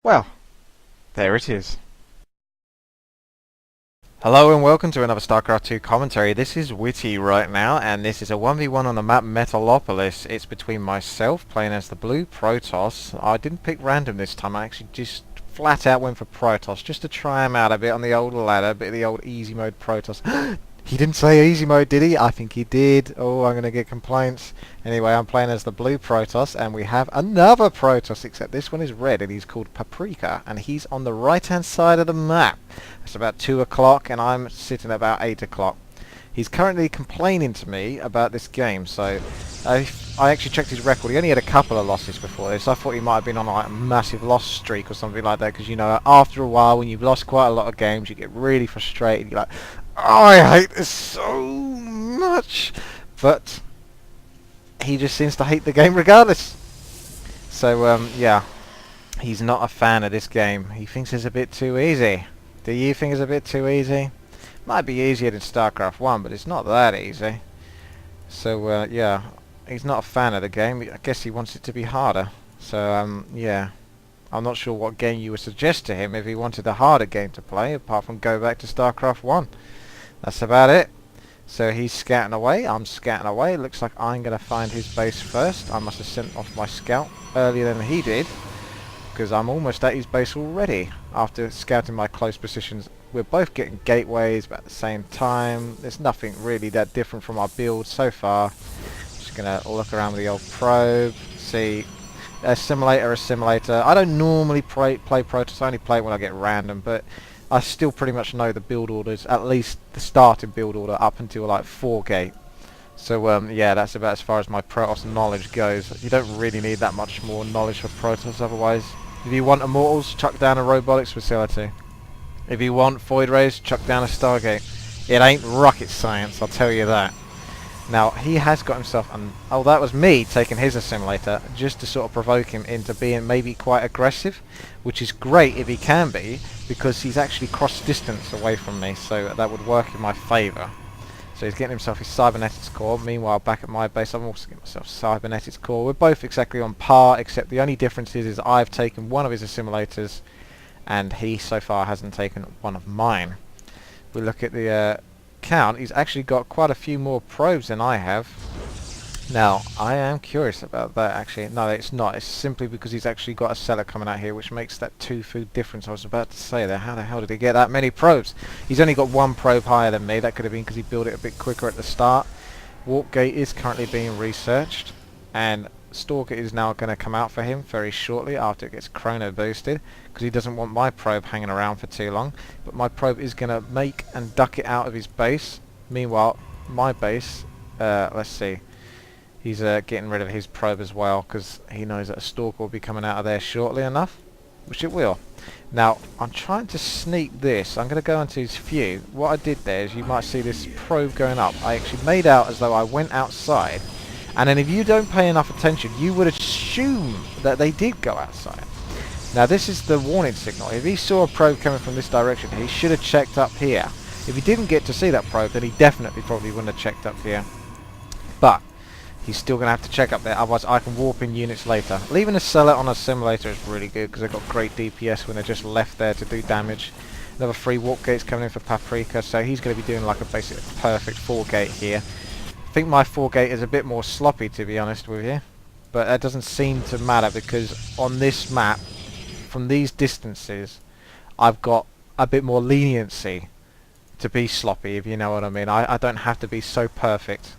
Well, there it is. Hello and welcome to another Starcraft 2 commentary. This is WTii right now, and this is a 1v1 on the map Metalopolis. It's between myself playing as the blue Protoss. I didn't pick random this time, I actually just flat out went for Protoss, just to try him out a bit on the old ladder, a bit of the old easy mode Protoss. He didn't say easy mode, did he? I think he did. Oh, I'm going to get complaints. Anyway, I'm playing as the blue Protoss, and we have another Protoss, except this one is red, and he's called Paprika, and he's on the right-hand side of the map. It's about 2 o'clock, and I'm sitting about 8 o'clock. He's currently complaining to me about this game, so I actually checked his record. He only had a couple of losses before this. I thought he might have been on like a massive loss streak or something like that, because, you know, after a while, when you've lost quite a lot of games, you get really frustrated. You're like, oh, I hate this so much. But he just seems to hate the game regardless. So, yeah, he's not a fan of this game. He thinks it's a bit too easy. Do you think it's a bit too easy? Might be easier than StarCraft 1, but it's not that easy. So, yeah, he's not a fan of the game. I guess he wants it to be harder. So, yeah. I'm not sure what game you would suggest to him if he wanted a harder game to play, apart from go back to StarCraft 1. That's about it. So he's scouting away, I'm scouting away. Looks like I'm going to find his base first. I must have sent off my scout earlier than he did, because I'm almost at his base already after scouting my close positions. We're both getting gateways but at the same time. There's nothing really that different from our build so far. Just going to look around with the old probe, see a simulator. I don't normally play Protoss, I only play it when I get random, but I still pretty much know the build orders, at least the starting build order up until like 4 gate. So yeah, that's about as far as my Protoss knowledge goes. You don't really need that much more knowledge for Protoss otherwise. If you want Immortals, chuck down a robotics facility. If you want Void Rays, chuck down a Stargate. It ain't rocket science, I'll tell you that. Now, he has got himself an... Oh, that was me taking his assimilator just to sort of provoke him into being maybe quite aggressive, which is great if he can be, because he's actually cross-distance away from me, so that would work in my favour. So he's getting himself his cybernetics core. Meanwhile, back at my base, I'm also getting myself cybernetics core. We're both exactly on par, except the only difference is I've taken one of his assimilators, and he so far hasn't taken one of mine. We look at the count. He's actually got quite a few more probes than I have. Now, I am curious about that actually. No, it's not. It's simply because he's actually got a seller coming out here, which makes that 2 food difference. I was about to say there. How the hell did he get that many probes? He's only got 1 probe higher than me. That could have been because he built it a bit quicker at the start. Warp Gate is currently being researched, and Stalker is now going to come out for him very shortly after it gets chrono boosted, because he doesn't want my probe hanging around for too long. But my probe is going to make and duck it out of his base. Meanwhile, my base, let's see, he's getting rid of his probe as well, because he knows that a Stalker will be coming out of there shortly enough, which it will. Now, I'm trying to sneak this. I'm going to go into his view. What I did there is, you might see this probe going up. I actually made out as though I went outside, and then if you don't pay enough attention, you would assume that they did go outside. Now, this is the warning signal. If he saw a probe coming from this direction, he should have checked up here. If he didn't get to see that probe, then he definitely probably wouldn't have checked up here. But he's still going to have to check up there, otherwise I can warp in units later. Leaving a seller on a simulator is really good, because they've got great DPS when they're just left there to do damage. Another 3 warp gates coming in for Paprika, so he's going to be doing like a basic perfect 4 gate here. I think my 4 gate is a bit more sloppy, to be honest with you, but that doesn't seem to matter, because on this map, from these distances, I've got a bit more leniency to be sloppy, if you know what I mean. I don't have to be so perfect.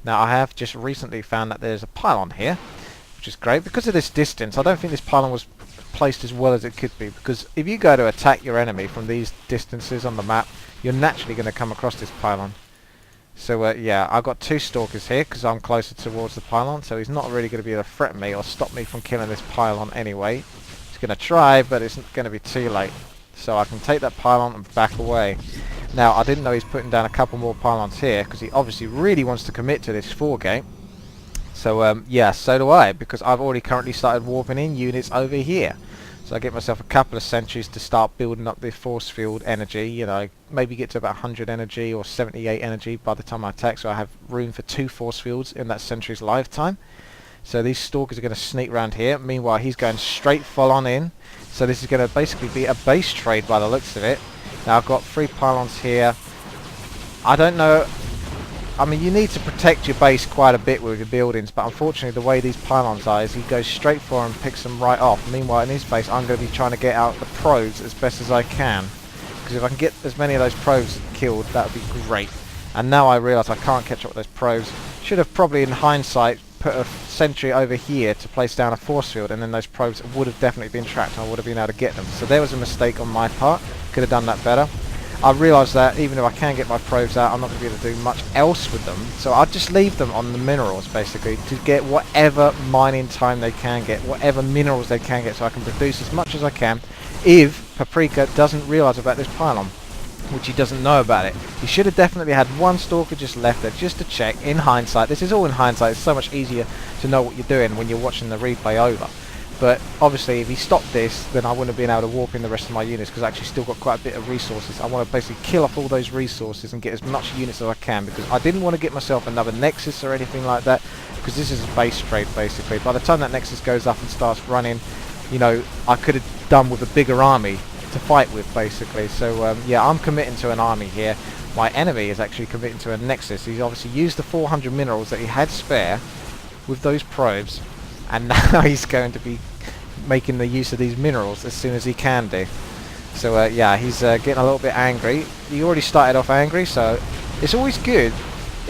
Now, I have just recently found that there's a pylon here, which is great. Because of this distance, I don't think this pylon was placed as well as it could be, because if you go to attack your enemy from these distances on the map, you're naturally going to come across this pylon. So, yeah, I've got 2 Stalkers here, because I'm closer towards the pylon, so he's not really going to be able to threaten me or stop me from killing this pylon anyway. He's going to try, but it's going to be too late. So I can take that pylon and back away. Now, I didn't know he's putting down a couple more pylons here, because he obviously really wants to commit to this 4 gate. So, yeah, so do I, because I've already currently started warping in units over here. So I get myself a couple of sentries to start building up the force field energy, you know, maybe get to about 100 energy or 78 energy by the time I attack, so I have room for 2 force fields in that sentry's lifetime. So these Stalkers are going to sneak around here. Meanwhile, he's going straight full on in. So this is going to basically be a base trade by the looks of it. Now I've got 3 pylons here. I don't know. I mean, you need to protect your base quite a bit with your buildings, but unfortunately the way these pylons are is he goes straight for them and picks them right off. Meanwhile in his base I'm going to be trying to get out the probes as best as I can, because if I can get as many of those probes killed, that would be great. And now I realise I can't catch up with those probes. Should have probably in hindsight put a sentry over here to place down a force field, and then those probes would have definitely been trapped and I would have been able to get them. So there was a mistake on my part. Could have done that better. I realised that even if I can get my probes out, I'm not going to be able to do much else with them. So I'll just leave them on the minerals, basically, to get whatever mining time they can get, whatever minerals they can get, so I can produce as much as I can if Paprika doesn't realise about this pylon, which he doesn't know about it. He should have definitely had one stalker just left there, just to check. In hindsight, this is all in hindsight, it's so much easier to know what you're doing when you're watching the replay over. But obviously if he stopped this, then I wouldn't have been able to warp in the rest of my units, because I actually still got quite a bit of resources. I want to basically kill off all those resources and get as much units as I can, because I didn't want to get myself another Nexus or anything like that, because this is a base trade basically. By the time that Nexus goes up and starts running, you know, I could have done with a bigger army to fight with basically. So yeah, I'm committing to an army here. My enemy is actually committing to a Nexus. He's obviously used the 400 minerals that he had spare with those probes, and now he's going to be making the use of these minerals as soon as he can do. So yeah, he's getting a little bit angry. He already started off angry, so it's always good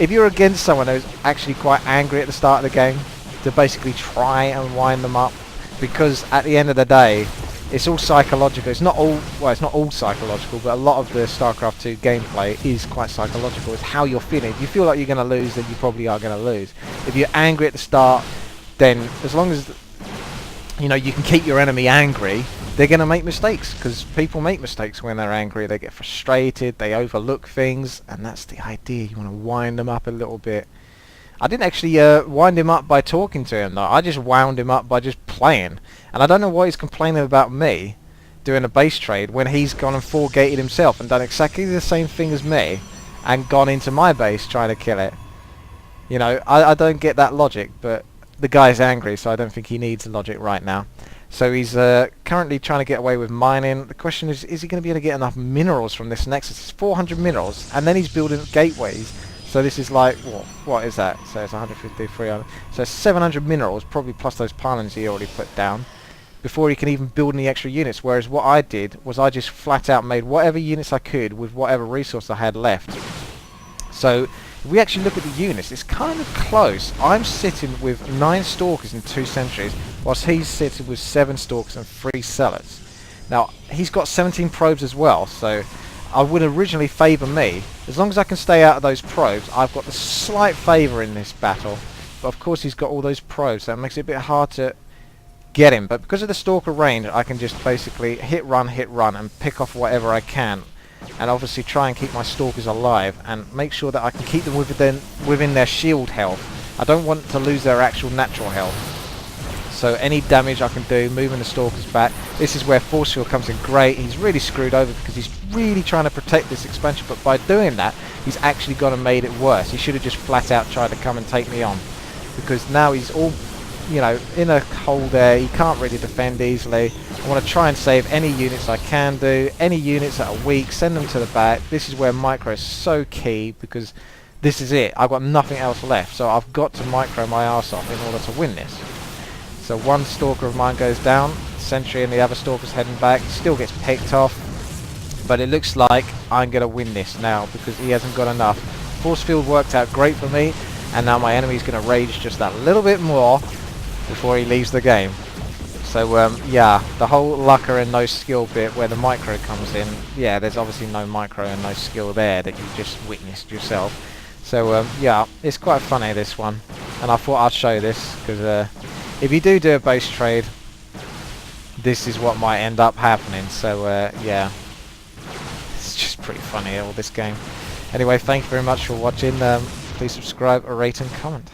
if you're against someone who's actually quite angry at the start of the game to basically try and wind them up, because at the end of the day it's all psychological. It's not all, well, it's not all psychological, but a lot of the StarCraft 2 gameplay is quite psychological. It's how you're feeling. If you feel like you're going to lose, then you probably are going to lose. If you're angry at the start, then as long as you know you can keep your enemy angry, they're going to make mistakes, because people make mistakes when they're angry. They get frustrated, they overlook things, and that's the idea. You want to wind them up a little bit. I didn't actually wind him up by talking to him though. I just wound him up by just playing. And I don't know why he's complaining about me doing a base trade when he's gone and 4-gated himself and done exactly the same thing as me and gone into my base trying to kill it. You know, I don't get that logic, but the guy's angry, so I don't think he needs logic right now. So he's currently trying to get away with mining. The question is he going to be able to get enough minerals from this Nexus? It's 400 minerals, and then he's building gateways. So this is like, what is that? So it's 150, 300. So it's 700 minerals, probably plus those pylons he already put down, before he can even build any extra units. Whereas what I did was I just flat out made whatever units I could with whatever resource I had left. So if we actually look at the units, it's kind of close. I'm sitting with 9 Stalkers and 2 Sentries, whilst he's sitting with 7 Stalkers and 3 Sellers. Now, he's got 17 probes as well, so I would originally favour me. As long as I can stay out of those probes, I've got a slight favour in this battle. But of course he's got all those probes, so it makes it a bit hard to get him. But because of the Stalker range, I can just basically hit run, and pick off whatever I can. And obviously try and keep my Stalkers alive, and make sure that I can keep them within their shield health. I don't want to lose their actual natural health. So any damage I can do, moving the Stalkers back. This is where Force Field comes in great. He's really screwed over because he's really trying to protect this expansion, but by doing that, he's actually gone and made it worse. He should have just flat out tried to come and take me on, because now he's all, you know, in a hole there. He can't really defend easily. I want to try and save any units I can do. Any units that are weak, send them to the back. This is where micro is so key, because this is it. I've got nothing else left, so I've got to micro my arse off in order to win this. So one Stalker of mine goes down, Sentry and the other Stalker's heading back. He still gets picked off, but it looks like I'm going to win this now, because he hasn't got enough. Force Field worked out great for me, and now my enemy's going to rage just that little bit more before he leaves the game. So yeah, the whole lucker and no skill bit where the micro comes in, yeah, there's obviously no micro and no skill there that you just witnessed yourself. So yeah, it's quite funny, this one, and I thought I'd show this, because if you do a base trade, this is what might end up happening. So yeah, it's just pretty funny, all this game. Anyway, thank you very much for watching. Please subscribe, rate and comment.